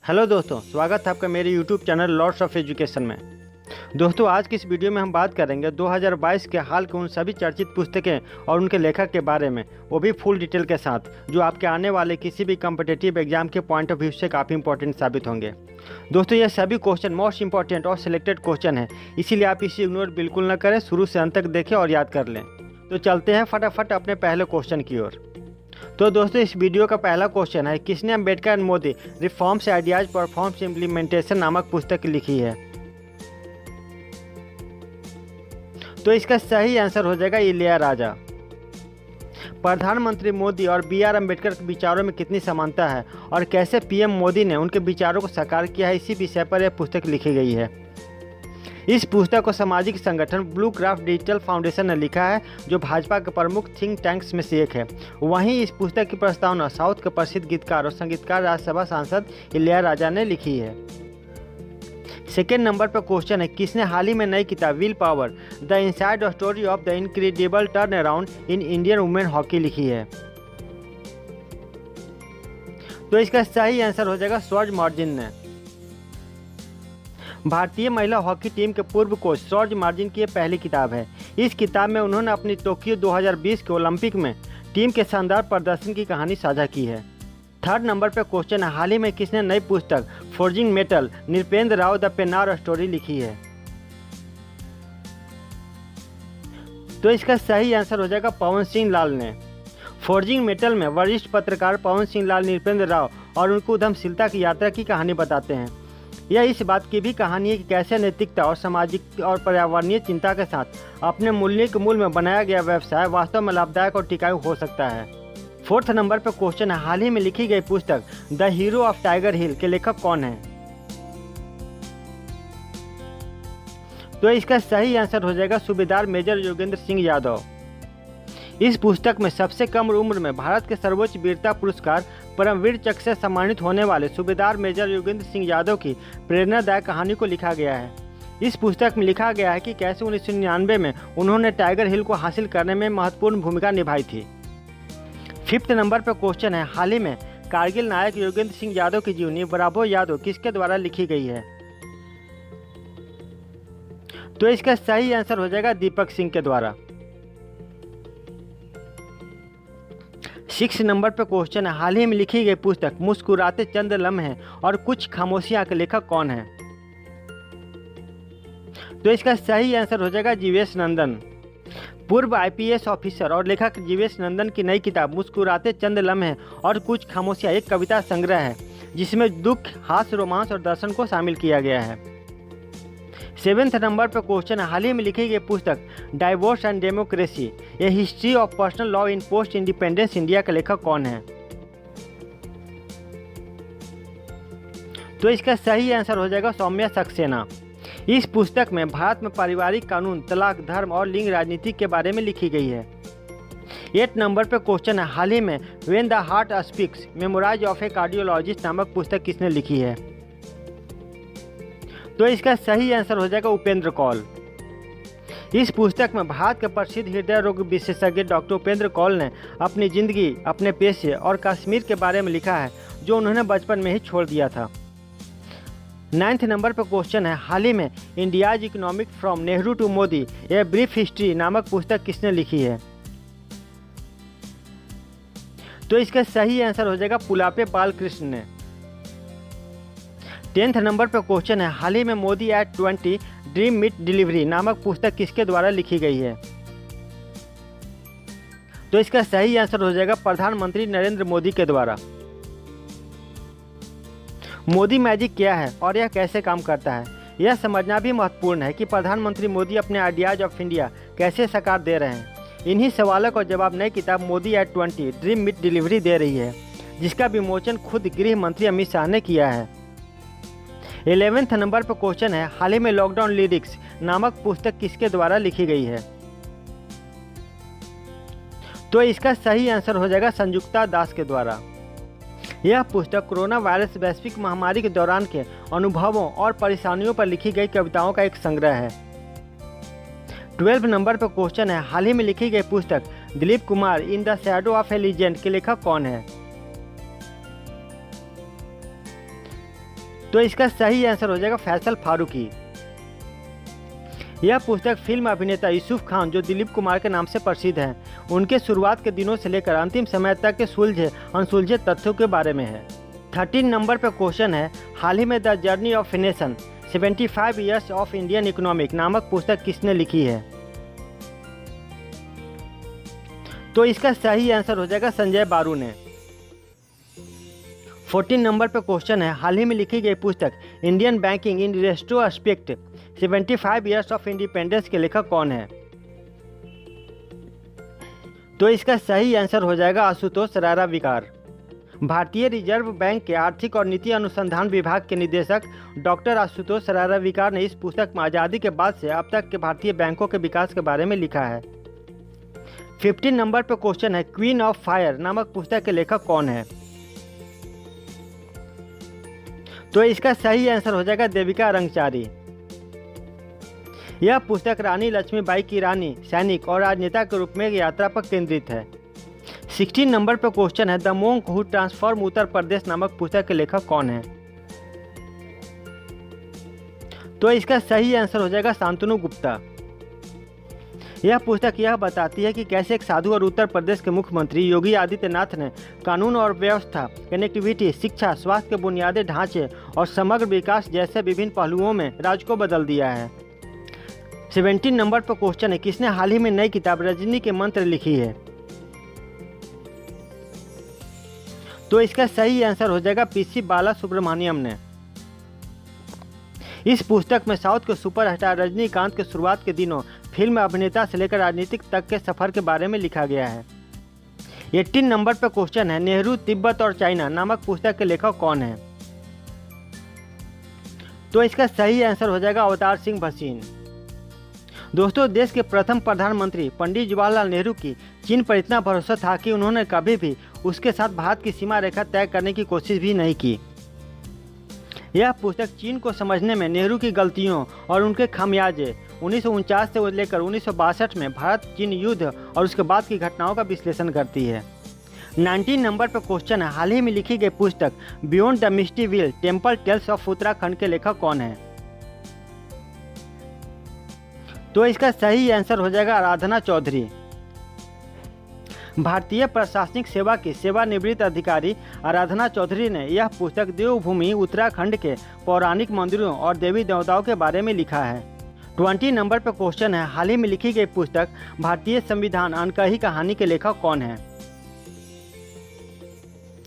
Hello दोस्तों, स्वागत है आपका मेरे YouTube channel Lords of Education में। दोस्तों, आज की इस वीडियो में हम बात करेंगे 2022 के हाल के उन सभी चर्चित पुस्तकें और उनके लेखक के बारे में, वो भी फुल डिटेल के साथ, जो आपके आने वाले किसी भी कॉम्पिटिटिव एग्जाम के पॉइंट ऑफ व्यू से काफ़ी इंपॉर्टेंट साबित होंगे। दोस्तों, ये सभी क्वेश्चन मोस्ट इंपॉर्टेंट और सिलेक्टेड क्वेश्चन है, इसीलिए आप इसे इग्नोर बिल्कुल न करें, शुरू से अंत तक देखें और याद कर लें। तो चलते हैं फटाफट अपने पहले क्वेश्चन की ओर। तो दोस्तों, इस वीडियो का पहला क्वेश्चन है, किसने Ambedkar and Modi reforms ideas performs implementation नामक पुस्तक लिखी है? तो इसका सही आंसर हो जाएगा इलैयाराजा। प्रधानमंत्री मोदी और बी आर अम्बेडकर के विचारों में कितनी समानता है और कैसे पीएम मोदी ने उनके विचारों को साकार किया है, इसी विषय पर यह पुस्तक लिखी गई है। इस पुस्तक को सामाजिक संगठन ब्लू क्राफ्ट डिजिटल फाउंडेशन ने लिखा है, जो भाजपा के प्रमुख थिंक टैंक्स में से एक है। वहीं इस पुस्तक की प्रस्तावना साउथ के प्रसिद्ध गीतकार और संगीतकार राज्यसभा सांसद इलैयाराजा ने लिखी है। सेकेंड नंबर पर क्वेश्चन है, किसने हाल ही में नई किताब will power the inside story of the incredible turn around in Indian women hockey लिखी है? तो इसका सही आंसर हो जाएगा सौर्य मार्जिन ने। भारतीय महिला हॉकी टीम के पूर्व कोच सौर्य मार्जिन की यह पहली किताब है। इस किताब में उन्होंने अपनी टोक्यो 2020 के ओलंपिक में टीम के शानदार प्रदर्शन की कहानी साझा की है। थर्ड नंबर पर क्वेश्चन है, हाल ही में किसने नई पुस्तक forging metal Nripendra Rao the Pennar story लिखी है? तो इसका सही आंसर हो जाएगा पवन सिंह लाल ने। फोर्जिंग मेटल में वरिष्ठ पत्रकार पवन सिंह लाल नृपेंद्र राव और उनकी उद्यमशीलता की यात्रा की कहानी बताते हैं। यह इस बात की भी कहानी है कि कैसे नैतिकता और सामाजिक और पर्यावरणीय चिंता के साथ अपने मूल्य के मूल में बनाया गया व्यवसाय वास्तव में लाभदायक और टिकाऊ हो सकता है। फोर्थ नंबर पर क्वेश्चन है, हाल ही में लिखी गई पुस्तक द हीरो ऑफ टाइगर हिल के लेखक कौन है? तो इसका सही आंसर हो जाएगा सूबेदार मेजर योगेंद्र सिंह यादव। इस पुस्तक में सबसे कम उम्र में भारत के सर्वोच्च वीरता पुरस्कार परमवीर चक्र से सम्मानित होने वाले सूबेदार मेजर योगेंद्र सिंह यादव की प्रेरणादायक कहानी को लिखा गया है। इस पुस्तक में लिखा गया है कि कैसे 1999 में उन्होंने टाइगर हिल को हासिल करने में महत्वपूर्ण भूमिका निभाई थी। फिफ्थ नंबर पर क्वेश्चन है, हाल ही में कारगिल नायक योगेंद्र सिंह यादव की जीवनी ब्रावो यादव किसके द्वारा लिखी गई है? तो इसका सही आंसर हो जाएगा दीपक सिंह के द्वारा। सिक्स नंबर पर क्वेश्चन है, हाल ही में लिखी गई पुस्तक मुस्कुराते चंद लम्हे और कुछ खामोशियां के लेखक कौन है? तो इसका सही आंसर हो जाएगा जीवेश नंदन। पूर्व आईपीएस ऑफिसर और लेखक जीवेश नंदन की नई किताब मुस्कुराते चंद लम्हे और कुछ खामोशियां एक कविता संग्रह है, जिसमें दुख, हास्य, रोमांस और दर्शन को शामिल किया गया है। सेवेंथ नंबर पर क्वेश्चन है, हाल ही में लिखी गई पुस्तक divorce and democracy A history of personal law in post independence India के लेखक कौन है? तो इसका सही आंसर हो जाएगा सौम्या सक्सेना। इस पुस्तक में भारत में पारिवारिक कानून, तलाक, धर्म और लिंग राजनीति के बारे में लिखी गई है। 8 नंबर पर क्वेश्चन है, हाल ही में when the heart speaks memoirs of a cardiologist नामक पुस्तक किसने लिखी है? तो इसका सही आंसर हो जाएगा उपेंद्र कौल। इस पुस्तक में भारत के प्रसिद्ध हृदय रोग विशेषज्ञ डॉक्टर उपेंद्र कौल ने अपनी जिंदगी, अपने पेशे और कश्मीर के बारे में लिखा है, जो उन्होंने बचपन में ही छोड़ दिया था। 9th नंबर पर क्वेश्चन है, हाल ही में India's economic from Nehru to Modi a brief history नामक पुस्तक किसने लिखी है? तो इसका सही आंसर हो जाएगा पुलापे बालकृष्ण ने। 10th नंबर पर क्वेश्चन है, हाल ही में Modi at 20 dream meet delivery नामक पुस्तक किसके द्वारा लिखी गई है? तो इसका सही आंसर हो जाएगा प्रधानमंत्री नरेंद्र मोदी के द्वारा। मोदी मैजिक क्या है और यह कैसे काम करता है, यह समझना भी महत्वपूर्ण है कि प्रधानमंत्री मोदी अपने आइडियाज ऑफ इंडिया कैसे साकार दे रहे हैं। इन्हीं सवालों का जवाब नई किताब Modi at 20 dream meet delivery दे रही है, जिसका विमोचन खुद गृह मंत्री अमित शाह ने किया है। 11th नंबर पर क्वेश्चन है, हाल ही में लॉकडाउन लिरिक्स नामक पुस्तक किसके द्वारा लिखी गई है? तो इसका सही आंसर हो जाएगा संयुक्ता दास के द्वारा। यह पुस्तक कोरोना वायरस वैश्विक महामारी के दौरान के अनुभवों और परेशानियों पर लिखी गई कविताओं का एक संग्रह है। 12 नंबर पर क्वेश्चन है, हाल ही में लिखी गई पुस्तक Dilip Kumar in the shadow of A legend के लेखक कौन है? तो इसका सही आंसर हो जाएगा फैसल फारूकी। यह पुस्तक फिल्म अभिनेता यूसुफ खान, जो दिलीप कुमार के नाम से प्रसिद्ध हैं, उनके शुरुआत के दिनों से लेकर अंतिम समय तक के सुलझे अनसुलझे तथ्यों के बारे में है। 13 नंबर पर क्वेश्चन है, हाल ही में the journey of a nation 75 years of Indian economic नामक पुस्तक किसने लिखी है? तो इसका सही आंसर हो जाएगा संजय बारू ने। 14 नंबर पर क्वेश्चन है, हाल ही में लिखी गई पुस्तक Indian banking in retrospect 75 years of independence के लेखक कौन है? तो इसका सही आंसर हो जाएगा आशुतोष रारा विकार। भारतीय रिजर्व बैंक के आर्थिक और नीति अनुसंधान विभाग के निदेशक डॉक्टर आशुतोष रारा विकार ने इस पुस्तक में आज़ादी के बाद से अब तक के भारतीय बैंकों के विकास के बारे में लिखा है। 15 नंबर पर क्वेश्चन है, क्वीन ऑफ फायर नामक पुस्तक के लेखक कौन है? तो इसका सही आंसर हो जाएगा देविका रंगचारी। यह पुस्तक रानी लक्ष्मीबाई की रानी, सैनिक और राजनेता के रूप में यात्रा पर केंद्रित है। 16 नंबर पर क्वेश्चन है, the monk who transform Uttar Pradesh नामक पुस्तक के लेखक कौन है? तो इसका सही आंसर हो जाएगा शांतनु गुप्ता। यह पुस्तक यह बताती है कि कैसे एक साधु और उत्तर प्रदेश के मुख्यमंत्री योगी आदित्यनाथ ने कानून और व्यवस्था, कनेक्टिविटी, शिक्षा, स्वास्थ्य के बुनियादी ढांचे और समग्र विकास जैसे विभिन्न पहलुओं में राज्य को बदल दिया है। 17 नंबर पर क्वेश्चन है, किसने हाल ही में नई किताब रजनी के मंत्र लिखी है? तो इसका सही आंसर हो जाएगा पीसी बाला सुब्रमण्यम ने। इस पुस्तक में साउथ के सुपरस्टार रजनीकांत के शुरुआत के दिनों, फिल्म अभिनेता से लेकर राजनीतिक तक के सफर के बारे में लिखा गया है। 18 नंबर पर क्वेश्चन है, नेहरू, तिब्बत और चाइना नामक पुस्तक के लेखक कौन है? तो इसका सही आंसर हो जाएगा अवतार सिंह भसीन। दोस्तों, देश के प्रथम प्रधानमंत्री पंडित जवाहरलाल नेहरू की चीन पर इतना भरोसा था कि उन्होंने कभी भी उसके साथ भारत की सीमा रेखा तय करने की कोशिश भी नहीं की। यह पुस्तक चीन को समझने में नेहरू की गलतियों और उनके खामियाजे 1949 से लेकर 1962 में भारत चीन युद्ध और उसके बाद की घटनाओं का विश्लेषण करती है। 19 नंबर पर क्वेश्चन है, हाल ही में लिखी गई पुस्तक beyond the misty veil temple tales of Uttarakhand के लेखक कौन है? तो इसका सही आंसर हो जाएगा आराधना चौधरी। भारतीय प्रशासनिक सेवा की सेवानिवृत्त अधिकारी आराधना चौधरी ने यह पुस्तक देवभूमि उत्तराखंड के पौराणिक मंदिरों और देवी देवताओं के बारे में लिखा है। 20 नंबर पर क्वेश्चन है, हाल ही में लिखी गई पुस्तक भारतीय संविधान अनकही कहानी के लेखक कौन है?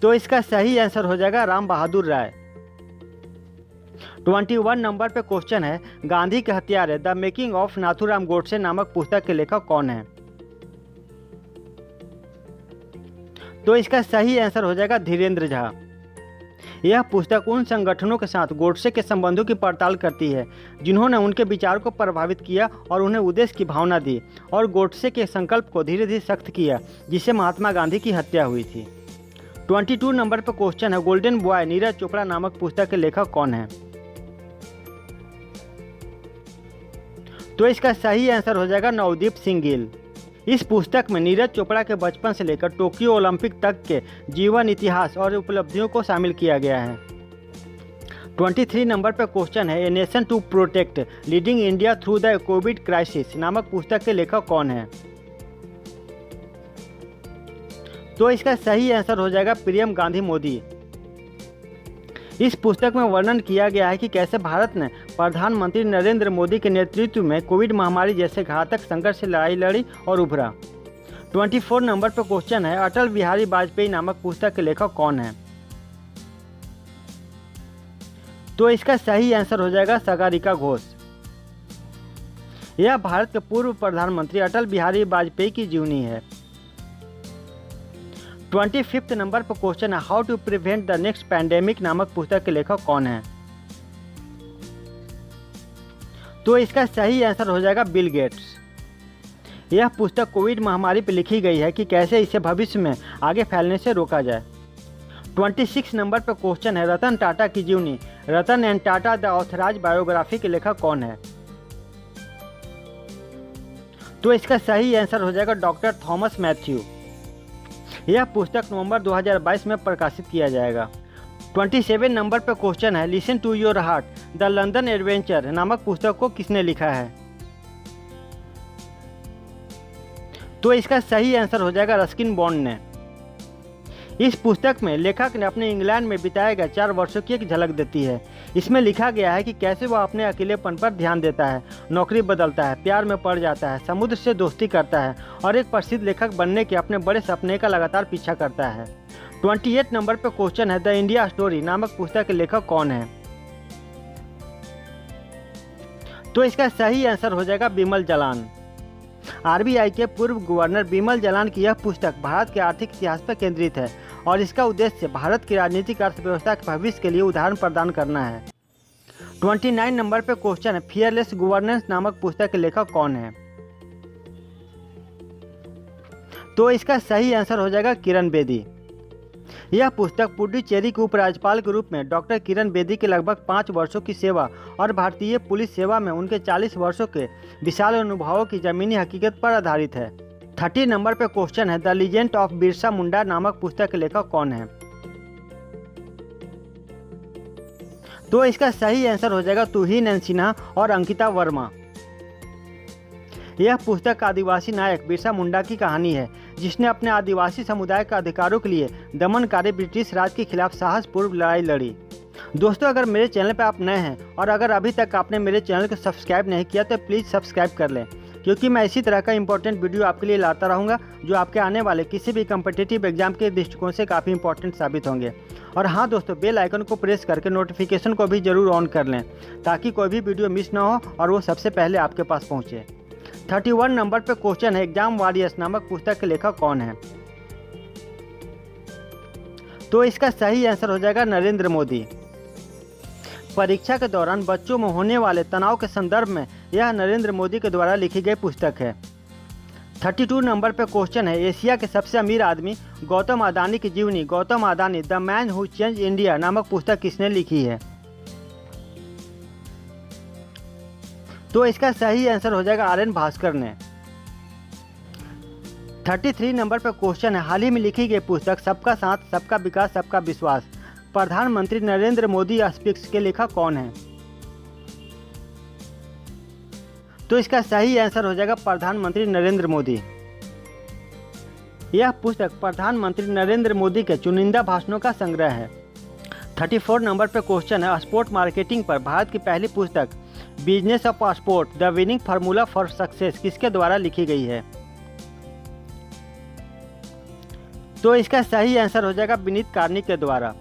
तो इसका सही आंसर हो जाएगा राम बहादुर राय। 21 नंबर पर क्वेश्चन है, गांधी के हत्यारे the making of Nathuram Godse नामक पुस्तक के लेखक कौन है? तो इसका सही आंसर हो जाएगा धीरेन्द्र झा। यह पुस्तक उन संगठनों के साथ गोडसे के संबंधों की पड़ताल करती है जिन्होंने उनके विचार को प्रभावित किया और उन्हें उद्देश्य की भावना दी और गोडसे के संकल्प को धीरे धीरे सख्त किया, जिससे महात्मा गांधी की हत्या हुई थी। 22 नंबर पर क्वेश्चन है, गोल्डन बॉय नीरज चोपड़ा नामक पुस्तक के लेखक कौन है? तो इसका सही आंसर हो जाएगा नवदीप सिंह गिल। इस पुस्तक में नीरज चोपड़ा के बचपन से लेकर टोक्यो ओलंपिक तक के जीवन, इतिहास और उपलब्धियों को शामिल किया गया है। 23 नंबर पर क्वेश्चन है, a nation to protect leading India through the Covid crisis नामक पुस्तक के लेखक कौन है? तो इसका सही आंसर हो जाएगा प्रियम गांधी मोदी। इस पुस्तक में वर्णन किया गया है कि कैसे भारत ने प्रधानमंत्री नरेंद्र मोदी के नेतृत्व में कोविड महामारी जैसे घातक संकट से लड़ाई लड़ी और उभरा। 24 नंबर पर क्वेश्चन है, अटल बिहारी वाजपेयी नामक पुस्तक के लेखक कौन है? तो इसका सही आंसर हो जाएगा सागरिका घोष। यह भारत के पूर्व प्रधानमंत्री अटल बिहारी वाजपेयी की जीवनी है। 25 नंबर पर क्वेश्चन है, how to prevent the next pandemic नामक पुस्तक के लेखक कौन है? तो इसका सही आंसर हो जाएगा बिल गेट्स। यह पुस्तक कोविड महामारी पर लिखी गई है कि कैसे इसे भविष्य में आगे फैलने से रोका जाए। 26 नंबर पर क्वेश्चन है, रतन टाटा की जीवनी Ratan and Tata the authorised biography के लेखक कौन है? तो इसका सही आंसर हो जाएगा डॉक्टर थॉमस मैथ्यू। यह पुस्तक नवंबर 2022 में प्रकाशित किया जाएगा। 27 नंबर पर क्वेश्चन है, listen to your heart the London adventure नामक पुस्तक को किसने लिखा है? तो इसका सही आंसर हो जाएगा रस्किन बॉन्ड ने। इस पुस्तक में लेखक ने अपने इंग्लैंड में बिताए गए 4 वर्षों की एक झलक देती है। इसमें लिखा गया है कि कैसे वह अपने अकेलेपन पर ध्यान देता है, नौकरी बदलता है, प्यार में पड़ जाता है, समुद्र से दोस्ती करता है और एक प्रसिद्ध लेखक बनने के अपने बड़े सपने का लगातार पीछा करता है। 28 नंबर पर क्वेश्चन है, द इंडिया स्टोरी नामक पुस्तक के लेखक कौन है? तो इसका सही आंसर हो जाएगा बिमल जलान। आरबीआई के पूर्व गवर्नर बिमल जलान की यह पुस्तक भारत के आर्थिक इतिहास पर केंद्रित है और इसका उद्देश्य भारत की राजनीतिक अर्थव्यवस्था के भविष्य के लिए उदाहरण प्रदान करना है। 29 नंबर पर क्वेश्चन है, फियरलेस गवर्नेंस नामक पुस्तक के लेखक कौन है? तो इसका सही आंसर हो जाएगा किरण बेदी। यह पुस्तक पुडुचेरी के उपराज्यपाल के रूप में डॉक्टर किरण बेदी के लगभग 5 वर्षों की सेवा और भारतीय पुलिस सेवा में उनके 40 वर्षों के विशाल अनुभवों की जमीनी हकीकत पर आधारित है। 30 नंबर पर क्वेश्चन है, the legend of Birsa Munda नामक पुस्तक के लेखक कौन है? तो इसका सही आंसर हो जाएगा तुहिन सिन्हा और अंकिता वर्मा। यह पुस्तक आदिवासी नायक बिरसा मुंडा की कहानी है, जिसने अपने आदिवासी समुदाय के अधिकारों के लिए दमनकारी ब्रिटिश राज के खिलाफ साहसपूर्व लड़ाई लड़ी। दोस्तों, अगर मेरे चैनल पर आप नए हैं और अगर अभी तक आपने मेरे चैनल को सब्सक्राइब नहीं किया तो प्लीज़ सब्सक्राइब कर लें, क्योंकि मैं इसी तरह का इंपॉर्टेंट वीडियो आपके लिए लाता रहूँगा जो आपके आने वाले किसी भी कम्पिटिटिव एग्जाम के दृष्टिकोण से काफ़ी इंपॉर्टेंट साबित होंगे। और हाँ दोस्तों, बेल आइकन को प्रेस करके नोटिफिकेशन को भी ज़रूर ऑन कर लें ताकि कोई भी वीडियो मिस ना हो और वो सबसे पहले आपके पास पहुँचे। 31 नंबर पर क्वेश्चन है, एग्जाम वॉरियर्स नामक पुस्तक के लेखक कौन है? तो इसका सही आंसर हो जाएगा नरेंद्र मोदी। परीक्षा के दौरान बच्चों में होने वाले तनाव के संदर्भ में यह नरेंद्र मोदी के द्वारा लिखी गई पुस्तक है। 32 नंबर पर क्वेश्चन है, एशिया के सबसे अमीर आदमी गौतम अदानी की जीवनी Gautam Adani the man who change India नामक पुस्तक किसने लिखी है? तो इसका सही आंसर हो जाएगा आर एन भास्कर ने। 33 नंबर पर क्वेश्चन है, हाल ही में लिखी गई पुस्तक सबका साथ सबका विकास सबका विश्वास प्रधानमंत्री नरेंद्र मोदी स्पीक्स के लेखक कौन है? तो इसका सही आंसर हो जाएगा प्रधानमंत्री नरेंद्र मोदी। यह पुस्तक प्रधानमंत्री नरेंद्र मोदी के चुनिंदा भाषणों का संग्रह है। 34 नंबर पर क्वेश्चन है, स्पोर्ट मार्केटिंग पर भारत की पहली पुस्तक business of sport the winning formula for success किसके द्वारा लिखी गई है? तो इसका सही आंसर हो जाएगा विनीत कार्निक के द्वारा।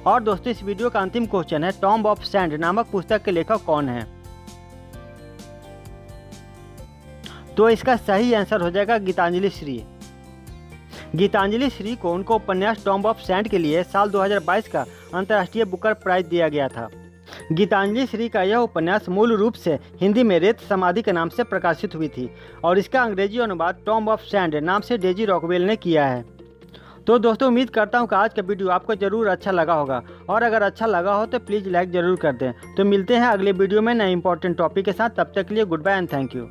और दोस्तों, इस वीडियो का अंतिम क्वेश्चन है, टॉम्ब ऑफ सैंड नामक पुस्तक के लेखक कौन है? तो इसका सही आंसर हो जाएगा गीतांजलि श्री। गीतांजलि श्री को उनको उपन्यास टॉम्ब ऑफ सैंड के लिए साल 2022 का अंतर्राष्ट्रीय बुकर प्राइज दिया गया था। गीतांजलि श्री का यह उपन्यास मूल रूप से हिंदी में रेत समाधि के नाम से प्रकाशित हुई थी और इसका अंग्रेजी अनुवाद टॉम्ब ऑफ सैंड नाम से डेजी रॉकवेल ने किया है। तो दोस्तों, उम्मीद करता हूँ कि आज का वीडियो आपको ज़रूर अच्छा लगा होगा और अगर अच्छा लगा हो तो प्लीज़ लाइक ज़रूर कर दें। तो मिलते हैं अगले वीडियो में नए इंपॉर्टेंट टॉपिक के साथ। तब तक के लिए good bye and thank you.